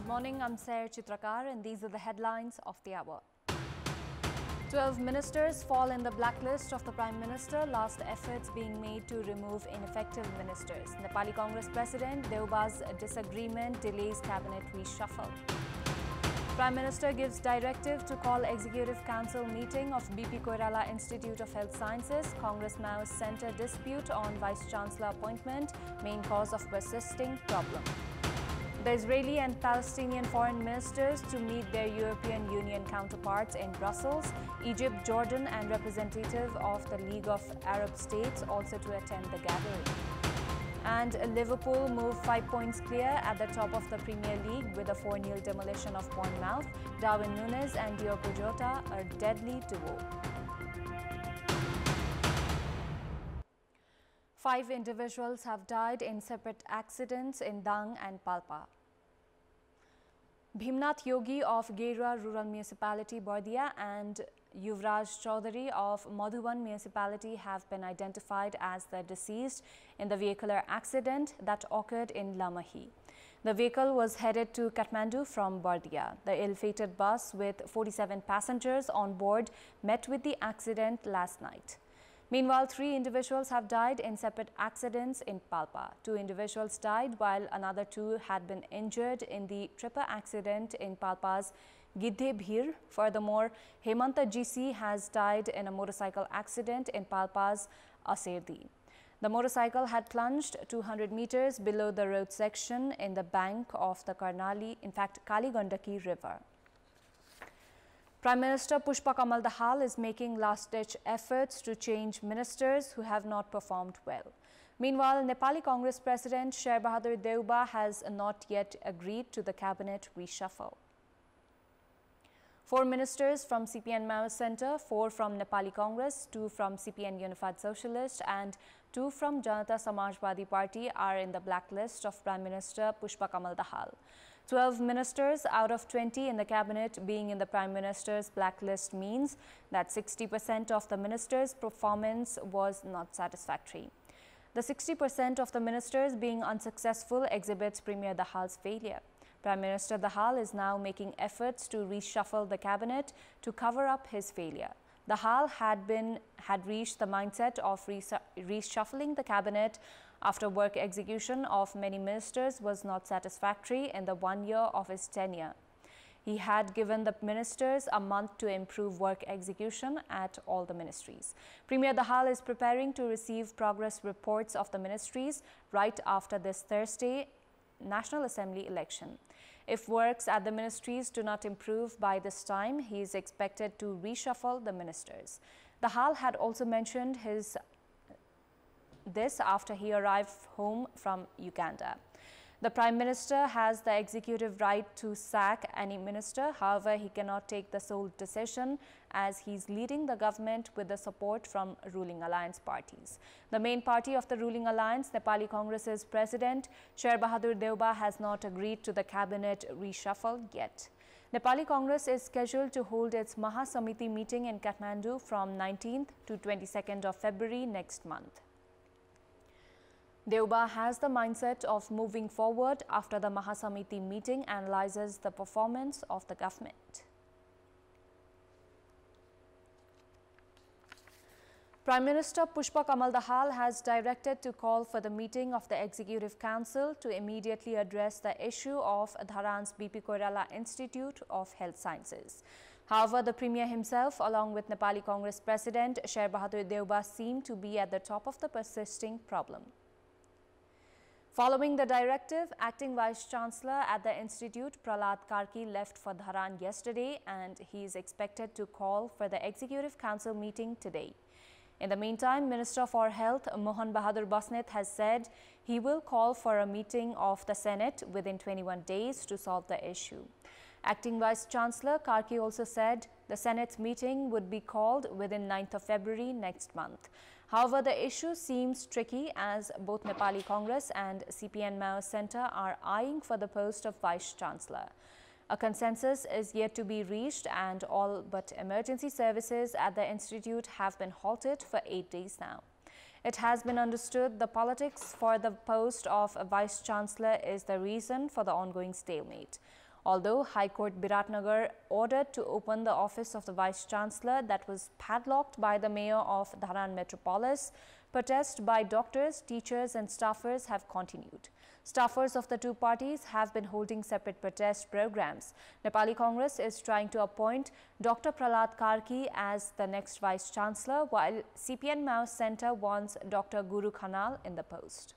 Good morning, I'm Chitrakar and these are the headlines of the hour. 12 ministers fall in the blacklist of the Prime Minister, last efforts being made to remove ineffective ministers. Nepali Congress President Deuba's disagreement delays cabinet reshuffle. Prime Minister gives directive to call Executive Council meeting of BP Koirala Institute of Health Sciences. Congress Maoist Centre dispute on Vice Chancellor appointment, main cause of persisting problem. The Israeli and Palestinian foreign ministers to meet their European Union counterparts in Brussels. Egypt, Jordan and representative of the League of Arab States also to attend the gathering. And Liverpool move 5 points clear at the top of the Premier League with a 4-0 demolition of Bournemouth. Darwin Núñez and Diogo Jota are deadly duo. 5 individuals have died in separate accidents in Dang and Palpa. Bhimnath Yogi of Geira Rural Municipality, Bardia and Yuvraj Chaudhary of Madhuban Municipality have been identified as the deceased in the vehicular accident that occurred in Lamahi. The vehicle was headed to Kathmandu from Bardia. The ill-fated bus with 47 passengers on board met with the accident last night. Meanwhile, 3 individuals have died in separate accidents in Palpa. 2 individuals died while another 2 had been injured in the tripper accident in Palpa's Gidhe Bhir. Furthermore, Hemanta GC has died in a motorcycle accident in Palpa's Aserdi. The motorcycle had plunged 200 meters below the road section in the bank of the Kali Gandaki River. Prime Minister Pushpa Kamal Dahal is making last-ditch efforts to change ministers who have not performed well. Meanwhile, Nepali Congress President Sher Bahadur Deuba has not yet agreed to the cabinet reshuffle. 4 ministers from CPN Maoist Centre, 4 from Nepali Congress, 2 from CPN Unified Socialist and 2 from Janata Samajwadi Party are in the blacklist of Prime Minister Pushpa Kamal Dahal. 12 ministers out of 20 in the cabinet being in the Prime Minister's blacklist means that 60% of the ministers' performance was not satisfactory. The 60% of the ministers being unsuccessful exhibits Premier Dahal's failure. Prime Minister Dahal is now making efforts to reshuffle the cabinet to cover up his failure. Dahal had reached the mindset of reshuffling the cabinet after work execution of many ministers was not satisfactory in the 1 year of his tenure. He had given the ministers a month to improve work execution at all the ministries. Premier Dahal is preparing to receive progress reports of the ministries right after this Thursday National Assembly election. If works at the ministries do not improve by this time, he is expected to reshuffle the ministers. Dahal had also mentioned this after he arrived home from Uganda. The Prime Minister has the executive right to sack any minister. However, he cannot take the sole decision as he is leading the government with the support from ruling alliance parties. The main party of the ruling alliance, Nepali Congress's president, Sher Bahadur Deuba, has not agreed to the cabinet reshuffle yet. Nepali Congress is scheduled to hold its Maha Samiti meeting in Kathmandu from 19th to 22nd of February next month. Deuba has the mindset of moving forward after the Mahasamiti meeting analyzes the performance of the government. Prime Minister Pushpa Kamal Dahal has directed to call for the meeting of the Executive Council to immediately address the issue of Dharan's BP Koirala Institute of Health Sciences. However, the Premier himself, along with Nepali Congress President Sher Bahadur Deuba, seem to be at the top of the persisting problem. Following the directive, Acting Vice Chancellor at the Institute, Prahlad Karki, left for Dharan yesterday and he is expected to call for the Executive Council meeting today. In the meantime, Minister for Health Mohan Bahadur Basnet has said he will call for a meeting of the Senate within 21 days to solve the issue. Acting Vice Chancellor Karki also said the Senate's meeting would be called within 9th of February next month. However, the issue seems tricky as both Nepali Congress and CPN Maoist Centre are eyeing for the post of Vice Chancellor. A consensus is yet to be reached and all but emergency services at the institute have been halted for 8 days now. It has been understood the politics for the post of a Vice Chancellor is the reason for the ongoing stalemate. Although High Court Biratnagar ordered to open the office of the Vice Chancellor that was padlocked by the Mayor of Dharan Metropolis, protests by doctors, teachers and staffers have continued. Staffers of the two parties have been holding separate protest programs. Nepali Congress is trying to appoint Dr. Prahlad Karki as the next Vice Chancellor, while CPN Mao Center wants Dr. Guru Khanal in the post.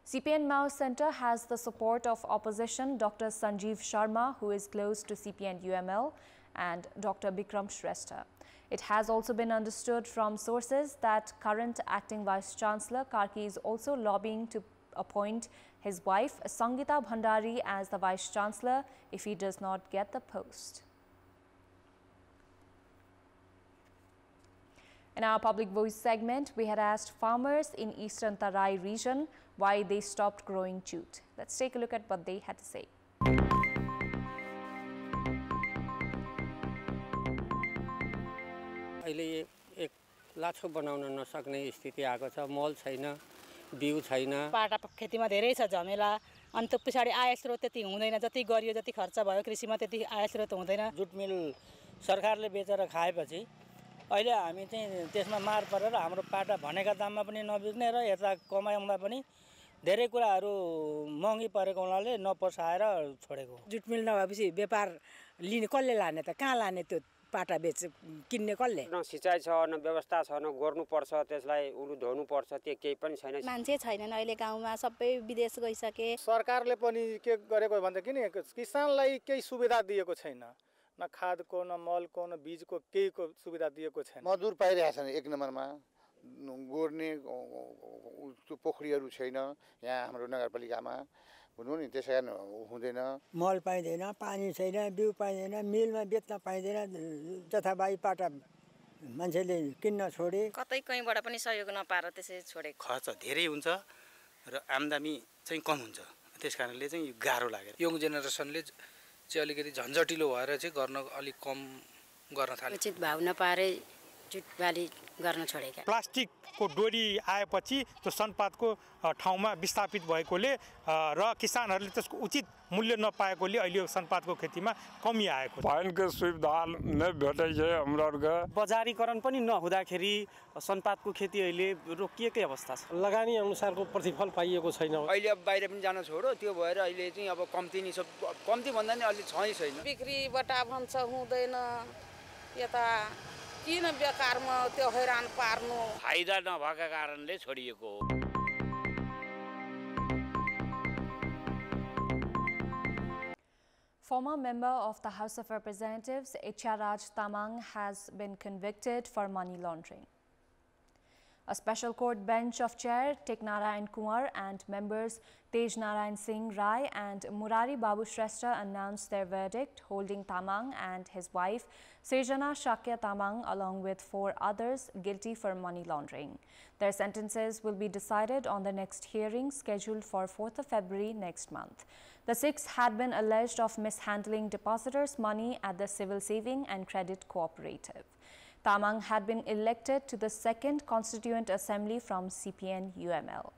CPN Mao Center has the support of opposition Dr. Sanjeev Sharma, who is close to CPN UML, and Dr. Bikram Shrestha. It has also been understood from sources that current acting Vice Chancellor Karki is also lobbying to appoint his wife Sangeeta Bhandari as the Vice Chancellor if he does not get the post. In our Public Voice segment, we had asked farmers in Eastern Tarai region why they stopped growing jute. Let's take a look at what they had to say. अहिले एक लाछो बनाउन नसक्ने स्थिति आएको छ मल छैन बिउ छैन पाटा खेतीमा धेरै छ झमेला अनि त पछाडी आय स्रोत त्यति हुँदैन जति गरियो जति खर्च भयो कृषिमा त्यति आय स्रोत हुँदैन जुट मिल सरकारले बेचेर खाएपछि अहिले हामी चाहिँ त्यसमा मार परेर हाम्रो पाटा भनेका दाममा पनि नबिक्ने र यता कमाउँदा पनि धेरै कुराहरू महँगी परेको हुनाले नपोसाएर छोडेको जुट मिल नभएपछि व्यापार लिने कसले लाने त कहाँ लाने त्यो पाटा बेच किन्ने कसले न सिँचाइ छ न व्यवस्था छ न गर्नुपर्छ त्यसलाई उलु धोनुपर्छ त्यो केही पनि छैन मान्छे छैनन् अहिले गाउँमा सबै विदेश गइसके सरकारले पनि के गरेको भन्दा किन किसानलाई केही सुविधा दिएको छैन न खादको न मलको न बीजको केहीको सुविधा दिएको छैन मजदुर पाइरहेछन् एक नम्बरमा गोर्ने पोखरीहरू छैन यहाँ हाम्रो नगरपालिकामा हुनु नि त्यसैकारण हुँदैन मल पाइदैन पानी छैन बिउ पाइदैन मिलमा बेच्न पाइदैन जथाभावी पाटा मान्छेले किन्न छोडे कतै कहीँबाट पनि सहयोग नपाएर त्यसै छोडे खर्च धेरै हुन्छ र आम्दानी चाहिँ कम हुन्छ त्यसकारणले चाहिँ गाह्रो लाग्यो यङ जेनेरेसनले चाहिँ अलिकति झन्झटिलो भएर चाहिँ गर्न अलिक कम गर्न थाले उचित भाव नपाए जुट बाली गर्न छोडेका प्लास्टिकको डोरी आएपछि त्यो सनपातको ठाउँमा विस्थापित भएकोले र किसानहरूले त्यसको उचित मूल्य नपाएकोले अहिले सनपातको खेतीमा कमी आएको छ पानीको सुविधा नै भेटै छ हाम्रोहरुको बजारीकरण पनि नहुँदाखेरि सनपातको खेती अहिले रोकिएकै अवस्था छ लगानी अनुसारको प्रतिफल पाइएको छैन अहिले अब बाहिर पनि जान छोडो त्यो भएर अहिले चाहिँ अब कम्ती नि सब कम्ती भन्दा नि अलि छै छैन बिक्री बटा भन्छ हुँदैन यता किन बेकारमा त्यो हैरान पार्नु फाइदा नभएका कारणले छोडिएको हो Former member of the House of Representatives, Echaraj Tamang, has been convicted for money laundering. A special court bench of Chair Teknarayan Kumar and members Tej Narayan Singh Rai and Murari Babu Shrestha announced their verdict, holding Tamang and his wife Sejana Shakya Tamang along with 4 others guilty for money laundering. Their sentences will be decided on the next hearing scheduled for 4th of February next month. The 6 had been alleged of mishandling depositors' money at the Civil Saving and Credit Cooperative. Tamang had been elected to the 2nd Constituent Assembly from CPN UML.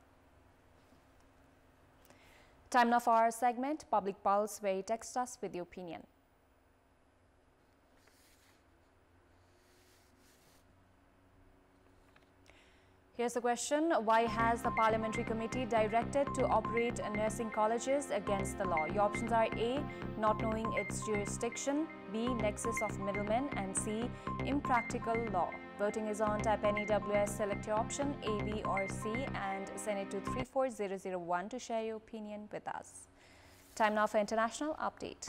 Time now for our segment, Public Pulse, where you text us with your opinion. Here's the question: why has the Parliamentary Committee directed to operate nursing colleges against the law? Your options are A, not knowing its jurisdiction, B, nexus of middlemen, and C, impractical law. Voting is on. Type NEWS, select your option A, B or C and send it to 34001 to share your opinion with us. Time now for international update.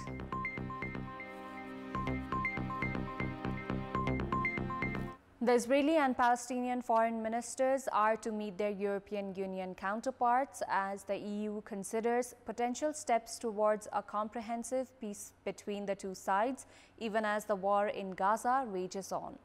The Israeli and Palestinian foreign ministers are to meet their European Union counterparts as the EU considers potential steps towards a comprehensive peace between the two sides, even as the war in Gaza rages on.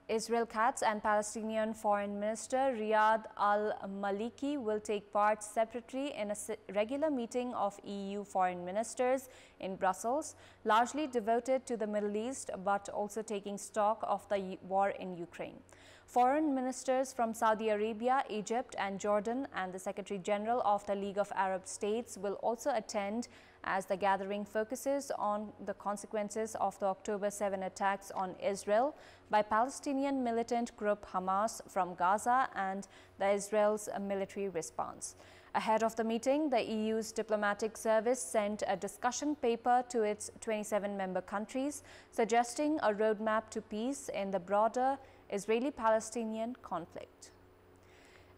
Israel Katz and Palestinian Foreign Minister Riyad al-Maliki will take part separately in a regular meeting of EU foreign ministers in Brussels, largely devoted to the Middle East, but also taking stock of the war in Ukraine. Foreign ministers from Saudi Arabia, Egypt and Jordan and the Secretary General of the League of Arab States will also attend, as the gathering focuses on the consequences of the October 7 attacks on Israel by Palestinian militant group Hamas from Gaza and the Israel's military response. Ahead of the meeting, the EU's diplomatic service sent a discussion paper to its 27 member countries, suggesting a roadmap to peace in the broader Israeli-Palestinian conflict.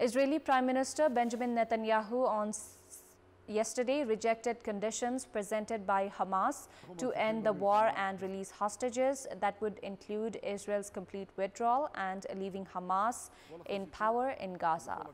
Israeli Prime Minister Benjamin Netanyahu yesterday rejected conditions presented by Hamas to end the war and release hostages that would include Israel's complete withdrawal and leaving Hamas in power in Gaza.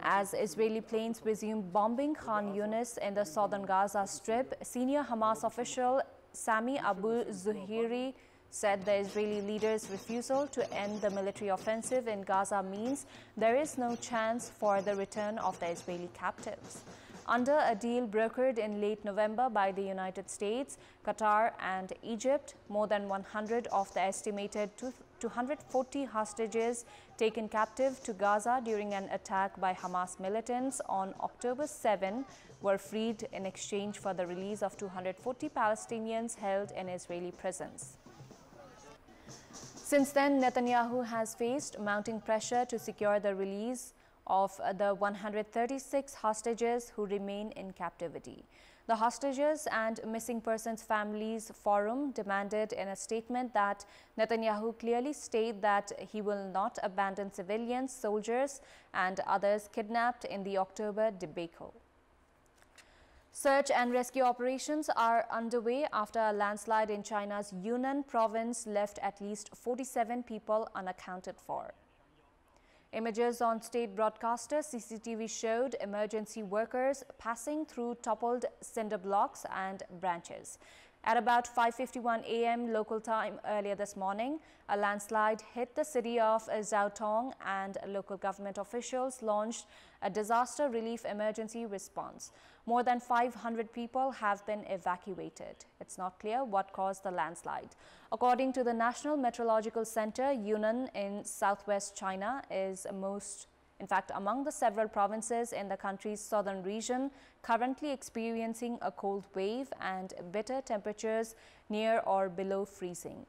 As Israeli planes resumed bombing Khan Yunis in the southern Gaza Strip, senior Hamas official Sami Abu Zuhairi said the Israeli leader's refusal to end the military offensive in Gaza means there is no chance for the return of the Israeli captives. Under a deal brokered in late November by the United States, Qatar and Egypt, more than 100 of the estimated 240 hostages taken captive to Gaza during an attack by Hamas militants on October 7 were freed in exchange for the release of 240 Palestinians held in Israeli prisons. Since then, Netanyahu has faced mounting pressure to secure the release of the 136 hostages who remain in captivity. The Hostages and Missing Persons Families Forum demanded in a statement that Netanyahu clearly state that he will not abandon civilians, soldiers and others kidnapped in the October debacle. Search and rescue operations are underway after a landslide in China's Yunnan province left at least 47 people unaccounted for. Images on state broadcaster CCTV showed emergency workers passing through toppled cinder blocks and branches. At about 5:51 a.m. local time earlier this morning, a landslide hit the city of Zhaotong and local government officials launched a disaster relief emergency response. More than 500 people have been evacuated. It's not clear what caused the landslide. According to the National Meteorological Center, Yunnan in southwest China is among the several provinces in the country's southern region currently experiencing a cold wave and bitter temperatures near or below freezing.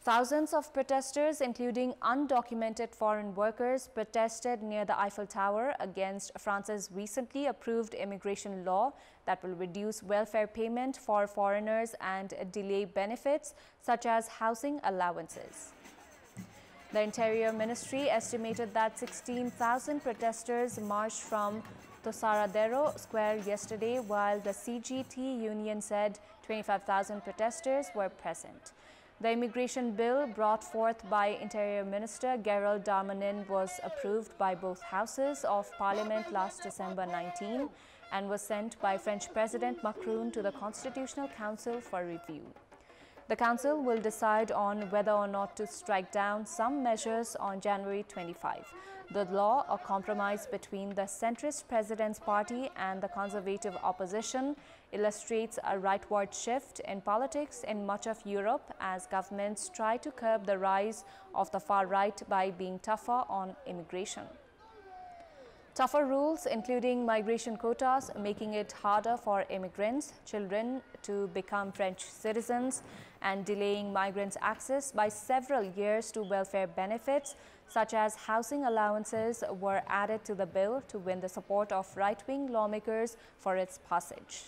Thousands of protesters, including undocumented foreign workers, protested near the Eiffel Tower against France's recently approved immigration law that will reduce welfare payment for foreigners and delay benefits such as housing allowances. The Interior Ministry estimated that 16,000 protesters marched from Tosaradero Square yesterday, while the CGT union said 25,000 protesters were present. The immigration bill brought forth by Interior Minister Gerald Darmanin was approved by both houses of Parliament last December 19 and was sent by French President Macron to the Constitutional Council for review. The Council will decide on whether or not to strike down some measures on January 25. The law, a compromise between the centrist President's Party and the conservative opposition, illustrates a rightward shift in politics in much of Europe as governments try to curb the rise of the far right by being tougher on immigration. Tougher rules, including migration quotas, making it harder for immigrants, children to become French citizens, and delaying migrants' access by several years to welfare benefits, such as housing allowances, were added to the bill to win the support of right-wing lawmakers for its passage.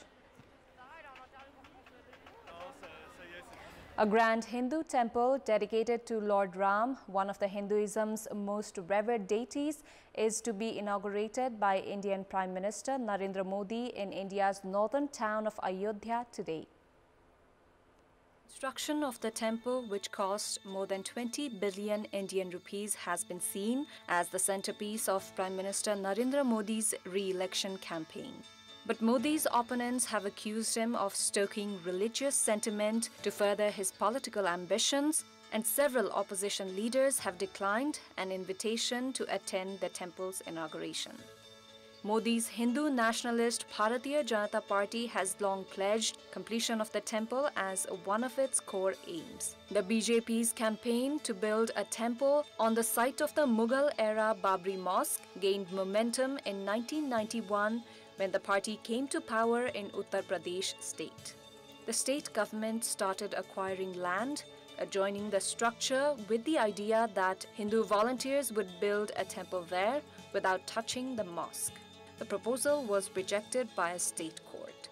A grand Hindu temple dedicated to Lord Ram, one of the Hinduism's most revered deities, is to be inaugurated by Indian Prime Minister Narendra Modi in India's northern town of Ayodhya today. Construction of the temple, which cost more than 20 billion Indian rupees, has been seen as the centerpiece of Prime Minister Narendra Modi's re-election campaign. But Modi's opponents have accused him of stoking religious sentiment to further his political ambitions, and several opposition leaders have declined an invitation to attend the temple's inauguration. Modi's Hindu nationalist Bharatiya Janata Party has long pledged completion of the temple as one of its core aims. The BJP's campaign to build a temple on the site of the Mughal-era Babri Mosque gained momentum in 1991 when the party came to power in Uttar Pradesh state. The state government started acquiring land adjoining the structure with the idea that Hindu volunteers would build a temple there without touching the mosque. The proposal was rejected by a state court.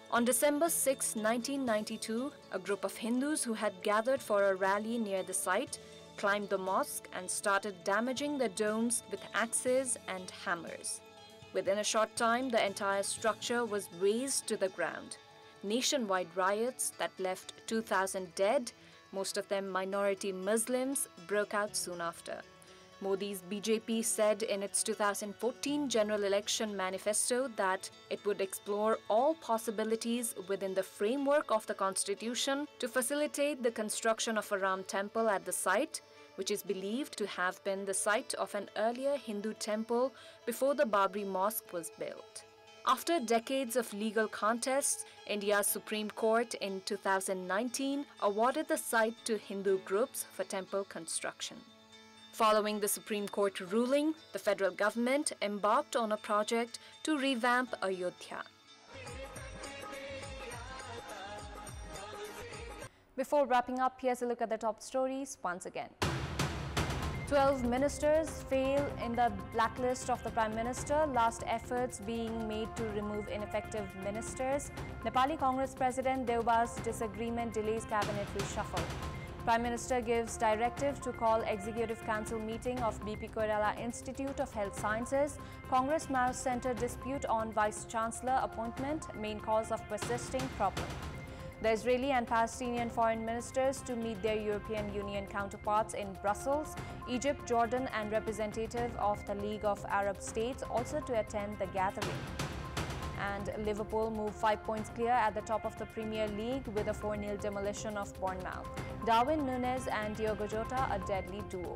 On December 6, 1992, a group of Hindus who had gathered for a rally near the site climbed the mosque and started damaging the domes with axes and hammers. Within a short time, the entire structure was razed to the ground. Nationwide riots that left 2,000 dead, most of them minority Muslims, broke out soon after. Modi's BJP said in its 2014 general election manifesto that it would explore all possibilities within the framework of the constitution to facilitate the construction of a Ram temple at the site, which is believed to have been the site of an earlier Hindu temple before the Babri Mosque was built. After decades of legal contests, India's Supreme Court in 2019 awarded the site to Hindu groups for temple construction. Following the Supreme Court ruling, the federal government embarked on a project to revamp Ayodhya. Before wrapping up, here's a look at the top stories once again. 12 ministers fail in the blacklist of the Prime Minister, last efforts being made to remove ineffective ministers. Nepali Congress President Deuba's disagreement delays cabinet reshuffle. Prime Minister gives directive to call Executive Council meeting of BP Koirala Institute of Health Sciences. Congress Mayo Centre dispute on Vice Chancellor appointment, main cause of persisting problem. The Israeli and Palestinian foreign ministers to meet their European Union counterparts in Brussels. Egypt, Jordan and representative of the League of Arab States also to attend the gathering. And Liverpool move 5 points clear at the top of the Premier League with a 4-0 demolition of Bournemouth. Darwin Núñez and Diogo Jota a deadly duo.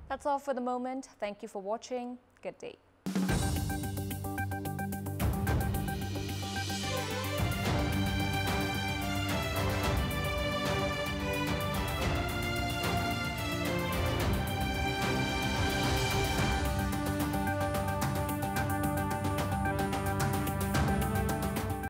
That's all for the moment. Thank you for watching. Good day.